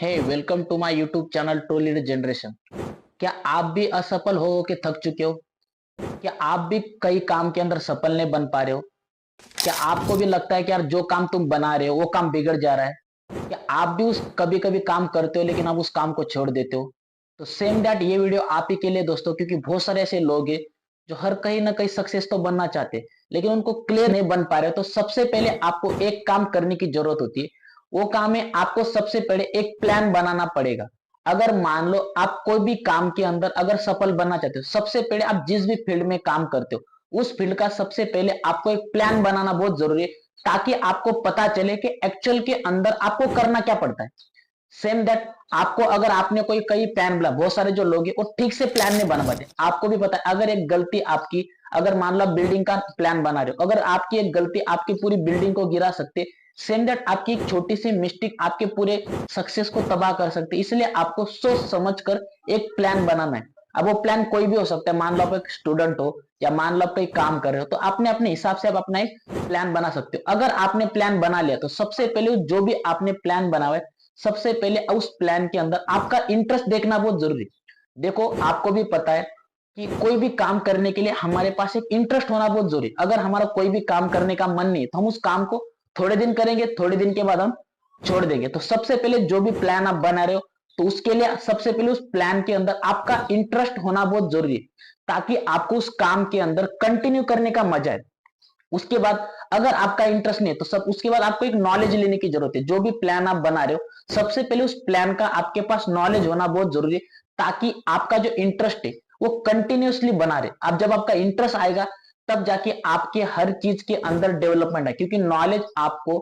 Hey welcome to my YouTube channel to lead generation. क्या आप भी असफल हो के थक चुके हो? क्या आप भी कई काम के अंदर सफल नहीं बन पा रहे हो? क्या आपको भी लगता है कि यार जो काम तुम बना रहे हो वो काम बिगड़ जा रहा है? क्या आप भी उस कभी कभी काम करते हो लेकिन आप उस काम को छोड़ देते हो? तो सेम दैट ये वीडियो आप ही के लिए दोस्तों, क्योंकि बहुत सारे ऐसे लोग हैं जो हर कहीं ना कहीं सक्सेस तो बनना चाहते हैं लेकिन उनको क्लियर नहीं बन पा रहे हो। तो सबसे पहले आपको एक काम करने की जरूरत होती है। वो काम है, आपको सबसे पहले एक प्लान बनाना पड़ेगा। अगर मान लो आप कोई भी काम के अंदर अगर सफल बनना चाहते हो, सबसे पहले आप जिस भी फील्ड में काम करते हो उस फील्ड का सबसे पहले आपको एक प्लान बनाना बहुत जरूरी है, ताकि आपको पता चले कि एक्चुअल के अंदर आपको करना क्या पड़ता है। सेम दैट आपको अगर आपने कोई कई प्लान बना, बहुत सारे जो लोग हैं वो ठीक से प्लान नहीं बना पाते। आपको भी पता है, अगर एक गलती आपकी, अगर मान लो बिल्डिंग का प्लान बना रहे हो, अगर आपकी एक गलती आपकी पूरी बिल्डिंग को गिरा सकते, सेम दैट आपकी एक छोटी सी मिस्टेक आपके पूरे सक्सेस को तबाह कर सकती है। इसलिए आपको सोच समझ कर एक प्लान बनाना है। अब वो प्लान कोई भी हो सकता है। मान लो आप एक स्टूडेंट हो या मान लो आप कोई काम कर रहे हो, तो आपने अपने हिसाब से आप अपना एक प्लान बना सकते हो। अगर आपने प्लान बना लिया तो सबसे पहले जो भी आपने प्लान बनाया है, सबसे पहले उस प्लान के अंदर आपका इंटरेस्ट देखना बहुत जरूरी है। देखो, आपको भी पता है कि कोई भी काम करने के लिए हमारे पास एक इंटरेस्ट होना बहुत जरूरी है। अगर हमारा कोई भी काम करने का मन नहीं है तो हम उस काम को थोड़े दिन करेंगे, थोड़े दिन के बाद हम छोड़ देंगे। तो सबसे पहले जो भी प्लान आप बना रहे हो, तो उसके लिए सबसे पहले उस प्लान के अंदर आपका इंटरेस्ट होना बहुत जरूरी है, ताकि आपको उस काम के अंदर कंटिन्यू करने का मजा है। उसके बाद अगर आपका इंटरेस्ट नहीं है तो सब उसके बाद आपको एक नॉलेज लेने की जरूरत है। जो भी प्लान आप बना रहे हो, सबसे पहले उस प्लान का आपके पास नॉलेज होना बहुत जरूरी है, ताकि आपका जो इंटरेस्ट है वो कंटिन्यूअसली बना रहे। अब जब आपका इंटरेस्ट आएगा तब जाके आपके हर चीज के अंदर डेवलपमेंट है, क्योंकि नॉलेज आपको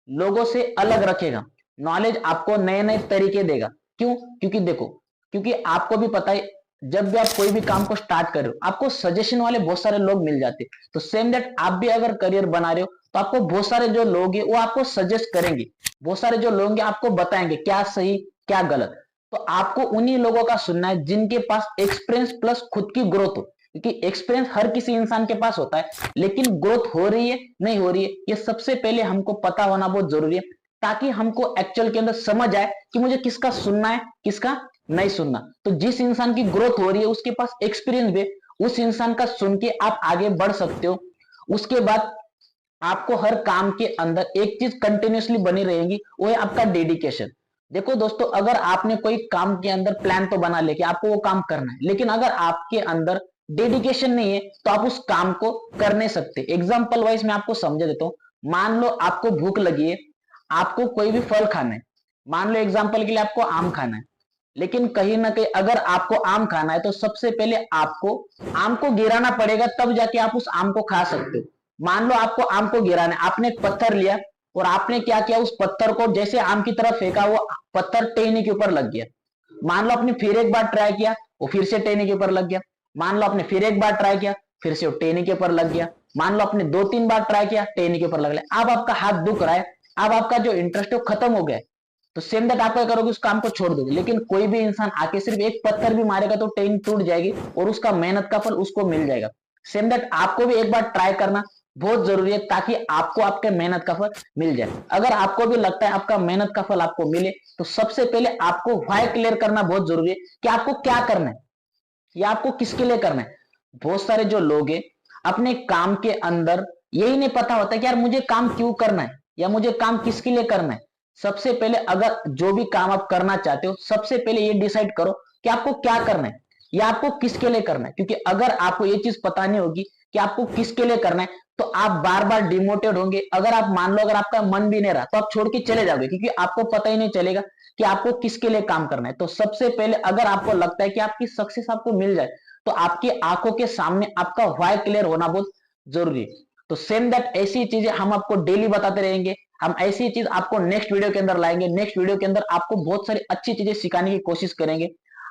लोगों से अलग रखेगा। नॉलेज आपको नए नए तरीके देगा। क्यों? क्योंकि देखो, क्योंकि आपको भी पता है, जब भी आप कोई भी काम को स्टार्ट कर रहे हो आपको सजेशन वाले बहुत सारे लोग मिल जाते हैं। तो सेम दैट आप भी अगर करियर बना रहे हो तो आपको बहुत सारे जो लोग हैं वो आपको सजेस्ट करेंगे। बहुत सारे जो लोग हैं आपको बताएंगे क्या सही क्या गलत। तो आपको उन्हीं लोगों का सुनना है जिनके पास एक्सपीरियंस प्लस खुद की ग्रोथ हो, क्योंकि एक्सपीरियंस हर किसी इंसान के पास होता है लेकिन ग्रोथ हो रही है नहीं हो रही है ये सबसे पहले हमको पता होना बहुत जरूरी है, ताकि हमको एक्चुअल के अंदर समझ आए कि मुझे किसका सुनना है किसका नहीं सुनना। तो जिस इंसान की ग्रोथ हो रही है उसके पास एक्सपीरियंस भी, उस इंसान का सुन के आप आगे बढ़ सकते हो। उसके बाद आपको हर काम के अंदर एक चीज कंटिन्यूअसली बनी रहेगी, वो है आपका डेडिकेशन। देखो दोस्तों, अगर आपने कोई काम के अंदर प्लान तो बना लिया कि आपको वो काम करना है, लेकिन अगर आपके अंदर डेडिकेशन नहीं है तो आप उस काम को कर नहीं सकते। एग्जाम्पल वाइज मैं आपको समझा देता हूँ। मान लो आपको भूख लगी है, आपको कोई भी फल खाना है। मान लो एग्जाम्पल के लिए आपको आम खाना है, लेकिन कहीं ना कहीं अगर आपको आम खाना है तो सबसे पहले आपको आम को गिराना पड़ेगा, तब जाके आप उस आम को खा सकते हो। मान लो आपको आम को गिराना है, आपने एक पत्थर लिया और आपने क्या किया, उस पत्थर को जैसे आम की तरफ फेंका, वो पत्थर टहनी के ऊपर लग गया। मान लो आपने फिर एक बार ट्राई किया, वो फिर से टहनी के ऊपर लग गया। मान लो आपने फिर एक बार ट्राई किया, फिर से वो टहनी के ऊपर लग गया। मान लो आपने दो तीन बार ट्राई किया, टहनी के ऊपर लग गया। अब आपका हाथ दुख रहा है, अब आपका जो इंटरेस्ट है वो खत्म हो गया है। तो सेम दैट आप क्या करोगे, उस काम को छोड़ दोगे। लेकिन कोई भी इंसान आके सिर्फ एक पत्थर भी मारेगा तो ट्रेन टूट जाएगी और उसका मेहनत का फल उसको मिल जाएगा। सेम दैट आपको भी एक बार ट्राई करना बहुत जरूरी है, ताकि आपको आपके मेहनत का फल मिल जाए। अगर आपको भी लगता है आपका मेहनत का फल आपको मिले, तो सबसे पहले आपको व्हाई क्लियर करना बहुत जरूरी है कि आपको क्या करना है या आपको किसके लिए करना है। बहुत सारे जो लोग हैं अपने काम के अंदर यही नहीं पता होता कि यार मुझे काम क्यों करना है या मुझे काम किसके लिए करना है। सबसे पहले अगर जो भी काम आप करना चाहते हो, सबसे पहले ये डिसाइड करो कि आपको क्या करना है या आपको किसके लिए करना है। क्योंकि अगर आपको ये चीज पता नहीं होगी कि आपको किसके लिए करना है तो आप बार बार डिमोटिवेट होंगे। अगर आप मान लो अगर आपका मन भी नहीं रहा तो आप छोड़ के चले जाओगे, क्योंकि आपको पता ही नहीं चलेगा कि आपको किसके लिए काम करना है। तो सबसे पहले अगर आपको लगता है कि आपकी सक्सेस आपको मिल जाए, तो आपकी आंखों के सामने आपका व्हाई क्लियर होना बहुत जरूरी है। तो सेम दैट ऐसी चीजें हम आपको डेली बताते रहेंगे। हम ऐसी चीज आपको नेक्स्ट वीडियो के अंदर लाएंगे। नेक्स्ट वीडियो के अंदर आपको बहुत सारी अच्छी चीजें सिखाने की कोशिश करेंगे।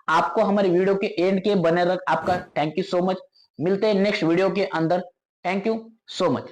आपको हमारे वीडियो के एंड के बने रख। आपका थैंक यू सो मच। मिलते हैं नेक्स्ट वीडियो के अंदर। Thank you so much.